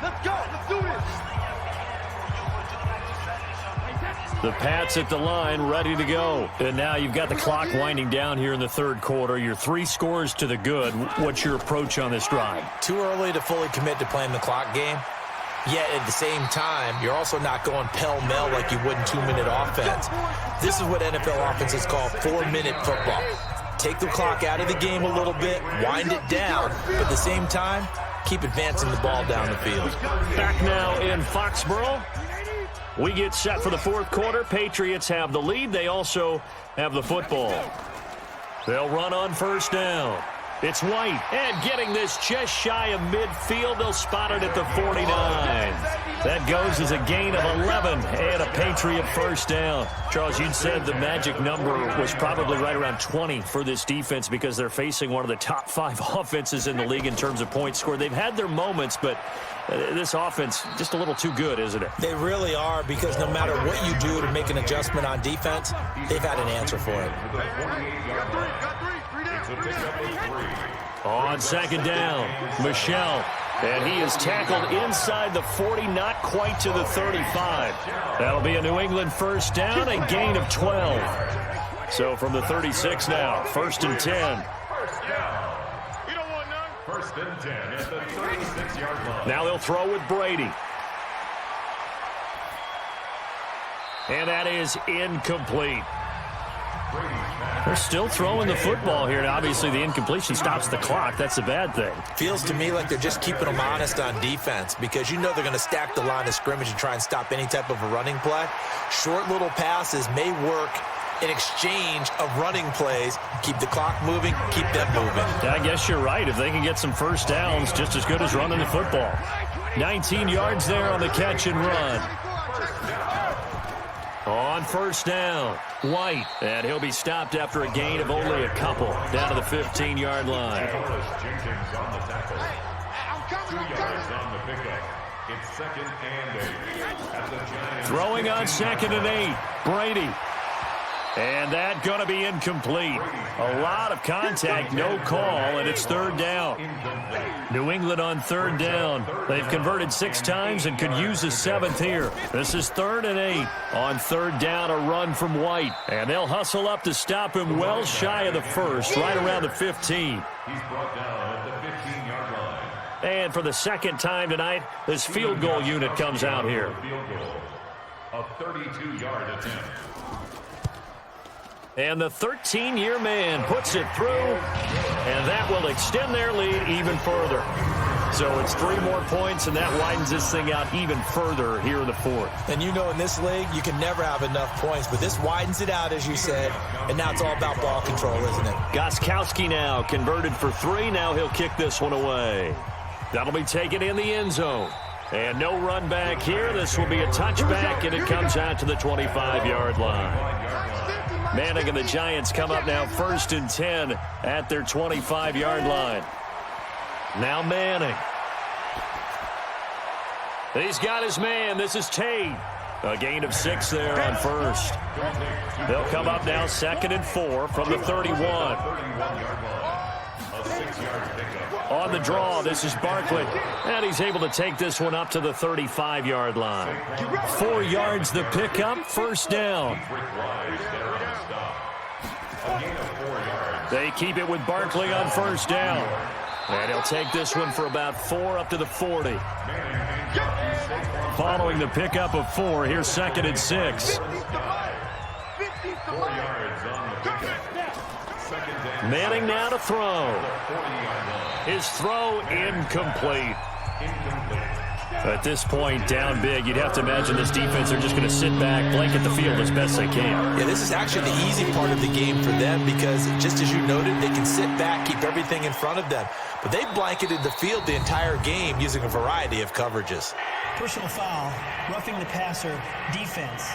Let's go. Let's do this. The Pats at the line, ready to go. And now you've got the clock winding down here in the third quarter. You're 3 scores to the good. What's your approach on this drive? Too early to fully commit to playing the clock game. Yet at the same time, you're also not going pell-mell like you would in 2-minute offense. This is what NFL offenses call 4-minute football. Take the clock out of the game a little bit, wind it down, but at the same time, keep advancing the ball down the field. Back now in Foxborough. We get set for the fourth quarter. Patriots have the lead. They also have the football. They'll run on first down. It's White, and getting this just shy of midfield. They'll spot it at the 49. That goes as a gain of 11 and a Patriot first down. Charles, you'd said the magic number was probably right around 20 for this defense because they're facing one of the top 5 offenses in the league in terms of points scored. They've had their moments, but this offense just a little too good, isn't it? They really are, because no matter what you do to make an adjustment on defense, they've had an answer for it. On second down, Michel. And he is tackled inside the 40, not quite to the 35. That'll be a New England first down, a gain of 12. So from the 36 now, 1st and 10. First and 10 at the 36-yard line. Now they'll throw with Brady. And that is incomplete. They're still throwing the football here. Now, obviously, the incompletion stops the clock. That's a bad thing. Feels to me like they're just keeping them honest on defense, because you know they're going to stack the line of scrimmage and try and stop any type of a running play. Short little passes may work in exchange of running plays. Keep the clock moving, keep them moving. I guess you're right. If they can get some first downs, just as good as running the football. 19 yards there on the catch and run. On first down, White, and he'll be stopped after a gain of only a couple, down to the 15-yard line. Jenkins on the tackle. 2 yards on the pickup. It's 2nd and 8. At the Giants. Throwing on 2nd and 8, Brady. And that going to be incomplete. A lot of contact, no call, and it's 3rd down. New England on 3rd down. They've converted 6 times and could use a 7th here. This is 3rd and 8. On 3rd down, a run from White. And they'll hustle up to stop him well shy of the 1st, right around the 15. He's brought down at the 15-yard line. And for the 2nd time tonight, this field goal unit comes out here. Field goal. A 32-yard attempt. And the 13-year man puts it through, and that will extend their lead even further. So it's 3 more points, and that widens this thing out even further here in the 4th. And you know in this league, you can never have enough points, but this widens it out, as you said, and now it's all about ball control, isn't it? Gostkowski now converted for 3. Now he'll kick this one away. That'll be taken in the end zone. And no run back here. This will be a touchback, and it comes out to the 25-yard line. Manning and the Giants come up now 1st and 10 at their 25-yard line. Now Manning. He's got his man. This is Tate. A gain of 6 there on 1st. They'll come up now 2nd and 4 from the 31. On the draw, this is Barkley. And he's able to take this one up to the 35-yard line. 4 yards the pickup, 1st down. They keep it with Barkley on 1st down. And he'll take this one for about 4 up to the 40. Following the pickup of 4, here's 2nd and 6. Manning now to throw. His throw incomplete. At this point, down big, you'd have to imagine this defense are just going to sit back, blanket the field as best they can. Yeah, this is actually the easy part of the game for them because, just as you noted, they can sit back, keep everything in front of them. But they blanketed the field the entire game using a variety of coverages. Personal foul, roughing the passer, defense.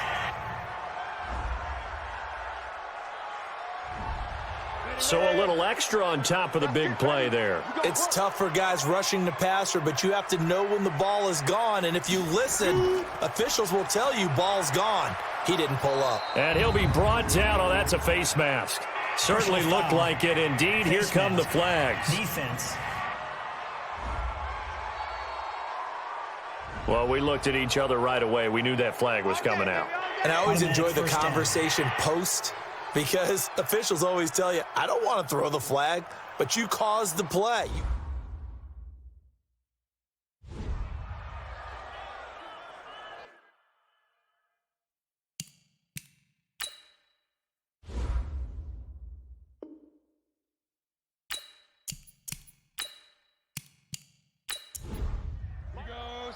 So a little extra on top of the big play there. It's tough for guys rushing the passer, but you have to know when the ball is gone. And if you listen, officials will tell you ball's gone. He didn't pull up. And he'll be brought down. Oh, that's a face mask. Certainly looked like it. Indeed, here come the flags. Defense. Well, we looked at each other right away. We knew that flag was coming out. And I always enjoy the First down. conversation post, because officials always tell you, I don't want to throw the flag, but you caused the play.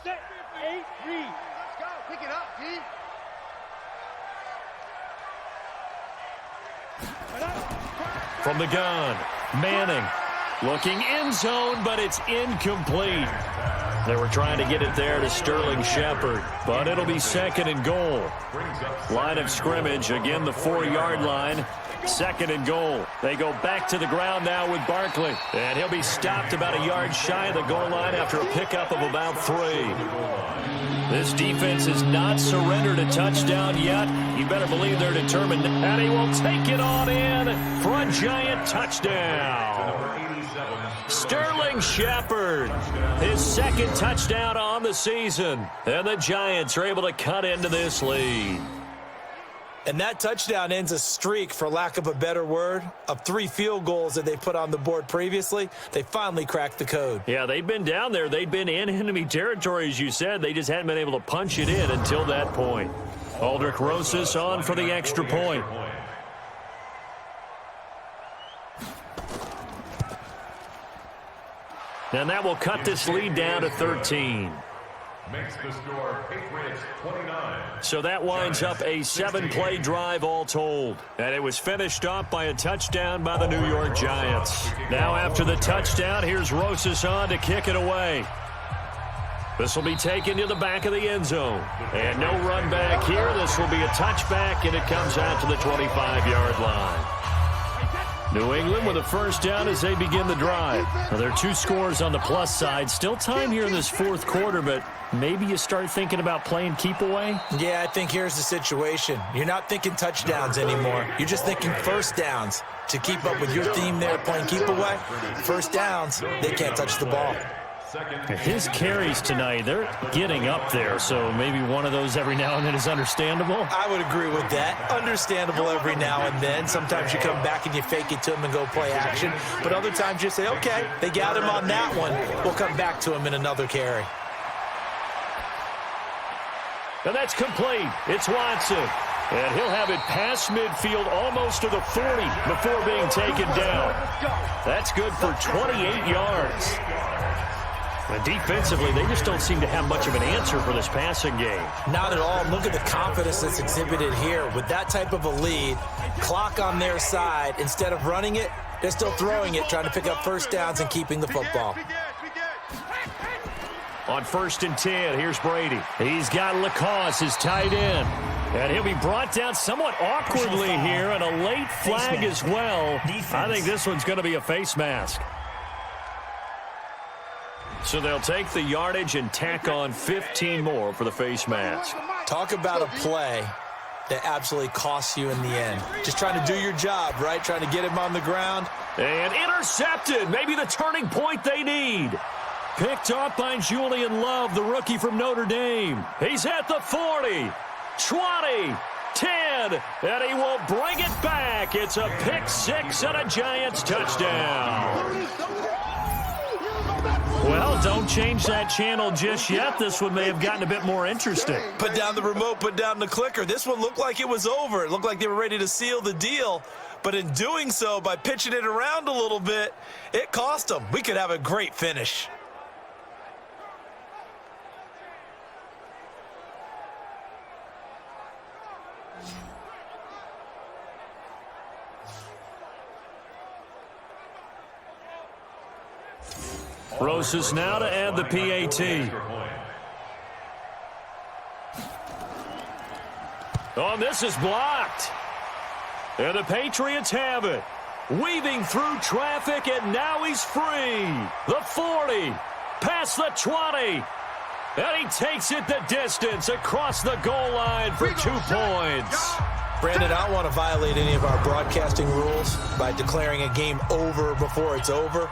Set. 8-3. Let's go. Pick it up, D. From the gun, Manning looking end zone, but it's incomplete. They were trying to get it there to Sterling Shepard, but it'll be 2nd and goal. Line of scrimmage, again the 4-yard line. 2nd and goal. They go back to the ground now with Barkley. And he'll be stopped about a yard shy of the goal line after a pickup of about 3. This defense has not surrendered a touchdown yet. You better believe they're determined. And he will take it on in for a giant touchdown. Sterling Shepard, his 2nd touchdown on the season. And the Giants are able to cut into this lead. And that touchdown ends a streak, for lack of a better word, of 3 field goals that they put on the board previously. They finally cracked the code. Yeah, they'd been down there. They'd been in enemy territory, as you said. They just hadn't been able to punch it in until that point. Aldrich Rosas on for the extra point. And that will cut this lead down to 13. Makes the score Patriots 29. So that winds up a 7-play drive all told. And it was finished off by a touchdown by the New York Giants. Now after the touchdown, here's Rosas on to kick it away. This will be taken to the back of the end zone. And no run back here. This will be a touchback, and it comes out to the 25-yard line. New England with a first down as they begin the drive. Now, there are 2 scores on the plus side. Still time here in this 4th quarter, but maybe you start thinking about playing keep away? Yeah, I think here's the situation. You're not thinking touchdowns anymore. You're just thinking first downs. To keep up with your theme there, playing keep away, first downs, they can't touch the ball. His carries tonight, they're getting up there, so maybe one of those every now and then is understandable. I would agree with that. Understandable every now and then. Sometimes you come back and you fake it to him and go play action. But other times you say, okay, they got him on that one. We'll come back to him in another carry. And that's complete. It's Watson. And he'll have it past midfield almost to the 40 before being taken down. That's good for 28 yards. And defensively, they just don't seem to have much of an answer for this passing game. Not at all. Look at the confidence that's exhibited here. With that type of a lead, clock on their side, instead of running it, they're still throwing it, trying to pick up first downs and keeping the football. On 1st and 10, here's Brady. He's got Lacoste, his tight end. And he'll be brought down somewhat awkwardly here, and a late flag as well. I think this one's going to be a face mask. So they'll take the yardage and tack on 15 more for the face mask. Talk about a play that absolutely costs you in the end. Just trying to do your job, right? Trying to get him on the ground. And intercepted. Maybe the turning point they need. Picked off by Julian Love, the rookie from Notre Dame. He's at the 40, 20, 10, and he will bring it back. It's a pick 6 and a Giants touchdown. Well, don't change that channel just yet. This one may have gotten a bit more interesting. Put down the remote, put down the clicker. This one looked like it was over. It looked like they were ready to seal the deal. But in doing so, by pitching it around a little bit, it cost them. We could have a great finish. Rosas now to add the PAT. Oh, this is blocked. And the Patriots have it. Weaving through traffic, and now he's free. The 40, past the 20. And he takes it the distance across the goal line for 2 points. Brandon, I don't want to violate any of our broadcasting rules by declaring a game over before it's over.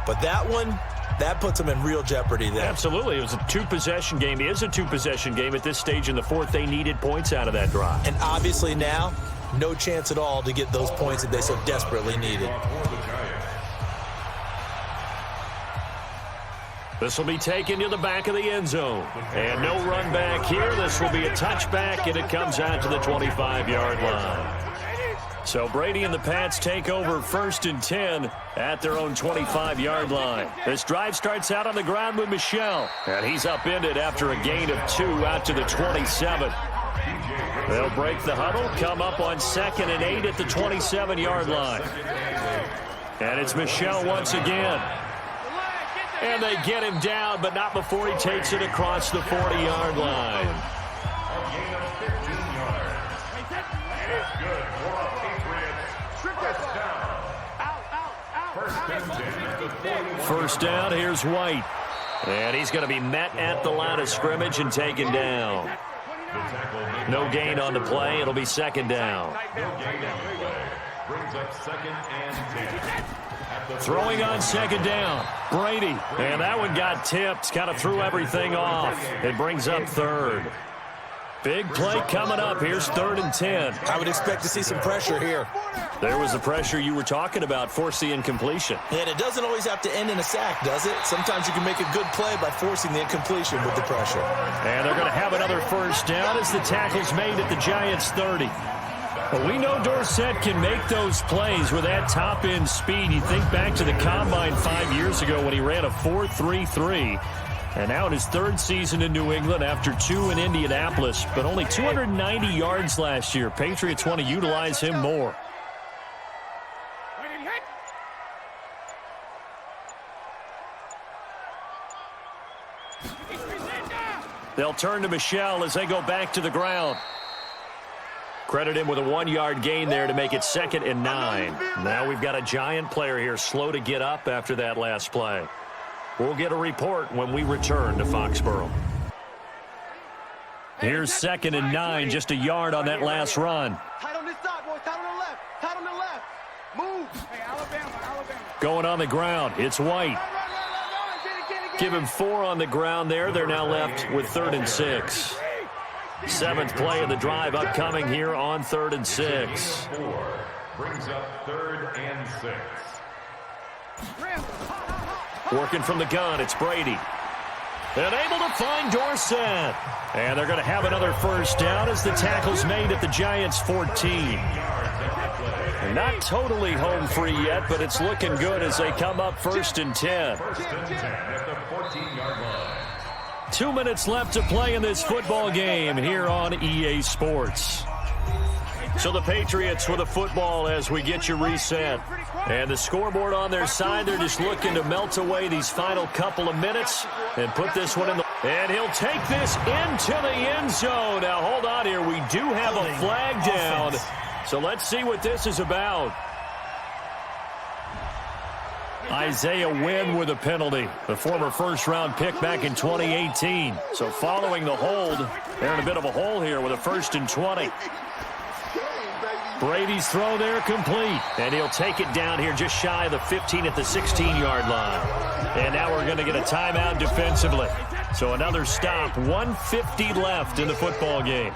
But that one, That puts them in real jeopardy there. Absolutely. It was a two-possession game. It is a two-possession game at this stage in the fourth. They needed points out of that drive. And obviously now, no chance at all to get those points that they so desperately needed. This will be taken to the back of the end zone. And no run back here. This will be a touchback, and it comes out to the 25-yard line. So Brady and the Pats take over 1st and 10 at their own 25-yard line. This drive starts out on the ground with Michel, and he's upended after a gain of 2 out to the 27. They'll break the huddle, come up on 2nd and 8 at the 27-yard line. And it's Michel once again. And they get him down, but not before he takes it across the 40-yard line. First down, here's White. And he's going to be met at the line of scrimmage and taken down. No gain on the play. It'll be 2nd down. Brings up 2nd and 10. Throwing on 2nd down, Brady. And that one got tipped, kind of threw everything off. It brings up 3rd. Big play coming up. Here's 3rd and 10. I would expect to see some pressure here. There was the pressure you were talking about, force the incompletion. And it doesn't always have to end in a sack, does it? Sometimes you can make a good play by forcing the incompletion with the pressure. And they're going to have another first down as the tackle's made at the Giants' 30. But we know Dorsett can make those plays with that top-end speed. You think back to the Combine 5 years ago when he ran a 4.33. And now in his 3rd season in New England after 2 in Indianapolis, but only 290 yards last year. Patriots want to utilize him more. They'll turn to Michel as they go back to the ground. Credit him with a 1-yard gain there to make it 2nd and 9. Now we've got a Giant player here slow to get up after that last play. We'll get a report when we return to Foxborough. Here's 2nd and 9, just a yard on that last run. Tight on this side, boys. Tight on the left. Tight on the left. Move. Hey, Alabama. Going on the ground, it's White. Give him 4 on the ground there. They're now left with 3rd and 6. 7th play of the drive upcoming here on 3rd and 6. Brings up 3rd and 6. Working from the gun, it's Brady. And able to find Dorsett. And they're going to have another first down as the tackle's made at the Giants' 14. Not totally home free yet, but it's looking good as they come up 1st and 10. 1st and 10 at the 14-yard line. 2 minutes left to play in this football game here on EA Sports. So the Patriots with a football as we get you reset. And the scoreboard on their side, they're just looking to melt away these final couple of minutes and put this one in the... And he'll take this into the end zone. Now, hold on here. We do have a flag down. So let's see what this is about. Isaiah Wynn with a penalty, the former first-round pick back in 2018. So following the hold, they're in a bit of a hole here with a 1st and 20. Brady's throw there complete, and he'll take it down here just shy of the 15 at the 16-yard line. And now we're going to get a timeout defensively. So another stop, 1:50 left in the football game.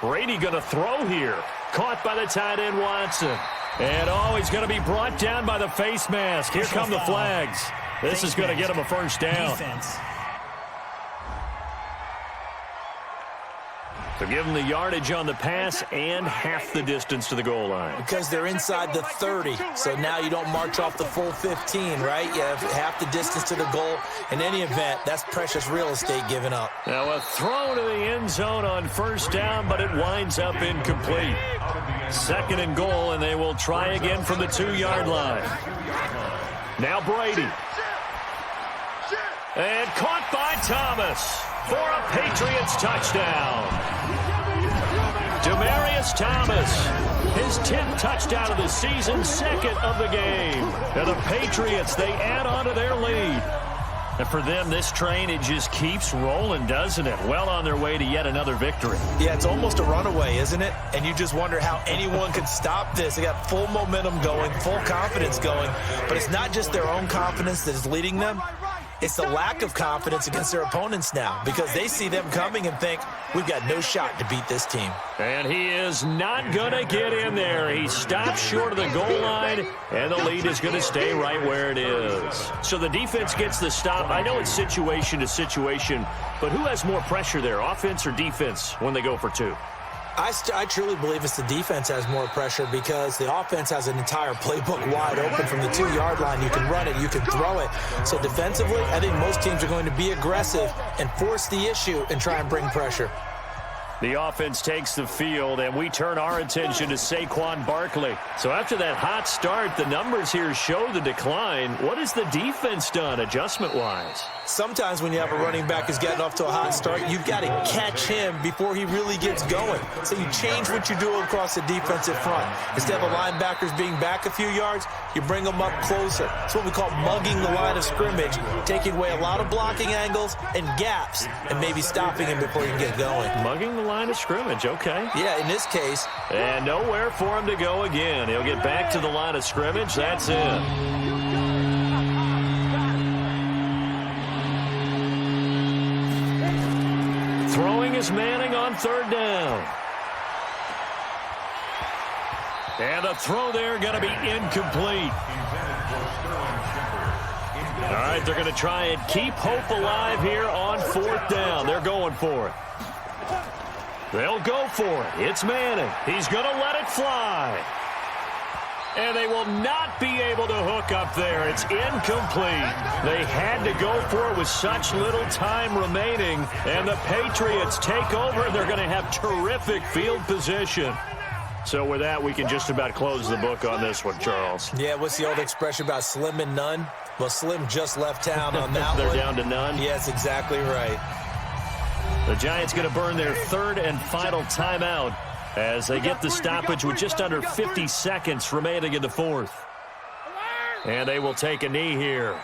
Brady going to throw here. Caught by the tight end Watson. And, he's going to be brought down by the face mask. Here come the flags. This is going to get him a first down. So give them the yardage on the pass and half the distance to the goal line. Because they're inside the 30, so now you don't march off the full 15, right? You have half the distance to the goal. In any event, that's precious real estate given up. Now a throw to the end zone on first down, but it winds up incomplete. 2nd and goal, and they will try again from the 2-yard line. Now Brady. And caught by Thomas for a Patriots touchdown. Demaryius Thomas, his 10th touchdown of the season, 2nd of the game. And the Patriots, they add on to their lead. And for them, this train, it just keeps rolling, doesn't it? Well on their way to yet another victory. Yeah, it's almost a runaway, isn't it? And you just wonder how anyone could stop this. They got full momentum going, full confidence going. But it's not just their own confidence that is leading them. It's the lack of confidence against their opponents now because they see them coming and think, we've got no shot to beat this team. And he is not going to get in there. He stops short of the goal line, and the lead is going to stay right where it is. So the defense gets the stop. I know it's situation to situation, but who has more pressure there, offense or defense, when they go for two? I truly believe it's the defense has more pressure because the offense has an entire playbook wide open from the 2-yard line. You can run it, you can throw it. So defensively, I think most teams are going to be aggressive and force the issue and try and bring pressure. The offense takes the field, and we turn our attention to Saquon Barkley. So after that hot start, the numbers here show the decline. What has the defense done adjustment-wise? Sometimes when you have a running back who's getting off to a hot start, you've got to catch him before he really gets going. So you change what you do across the defensive front. Instead of the linebackers being back a few yards, you bring them up closer. It's what we call mugging the line of scrimmage, taking away a lot of blocking angles and gaps and maybe stopping him before you get going. Mugging the line of scrimmage, okay. Yeah, in this case. And nowhere for him to go again. He'll get back to the line of scrimmage. That's it. Throwing is Manning on third down. And a throw there going to be incomplete. All right, they're going to try and keep hope alive here on fourth down. They're going for it. They'll go for it. It's Manning. He's going to let it fly. And they will not be able to hook up there. It's incomplete. They had to go for it with such little time remaining. And the Patriots take over. They're going to have terrific field position. So with that, we can just about close the book on this one, Charles. Yeah, what's the old expression about slim and none? Well, Slim just left town on that They're one. down to none? Yes, exactly right. The Giants going to burn their third and final timeout as they get the stoppage with just under 50 seconds remaining in the fourth. And they will take a knee here.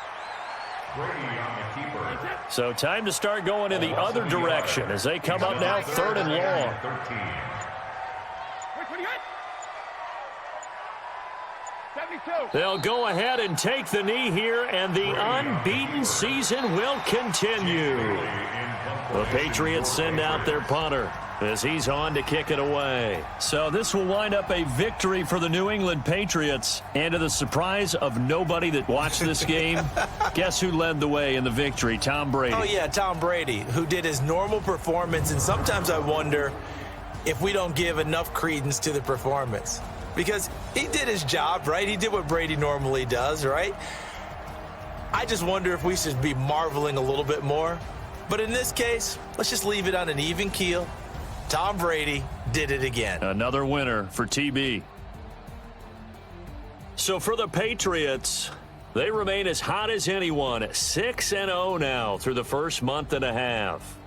So time to start going in the other direction as they come up now third and long. They'll go ahead and take the knee here, and the unbeaten season will continue. The Patriots send out their punter as he's on to kick it away. So this will wind up a victory for the New England Patriots. And to the surprise of nobody that watched this game, guess who led the way in the victory? Tom Brady. Oh, yeah, Tom Brady, who did his normal performance. And sometimes I wonder if we don't give enough credence to the performance. Because he did his job, right? He did what Brady normally does, right? I just wonder if we should be marveling a little bit more. But in this case, let's just leave it on an even keel. Tom Brady did it again. Another winner for TB. So for the Patriots, they remain as hot as anyone, 6-0 now through the first month and a half.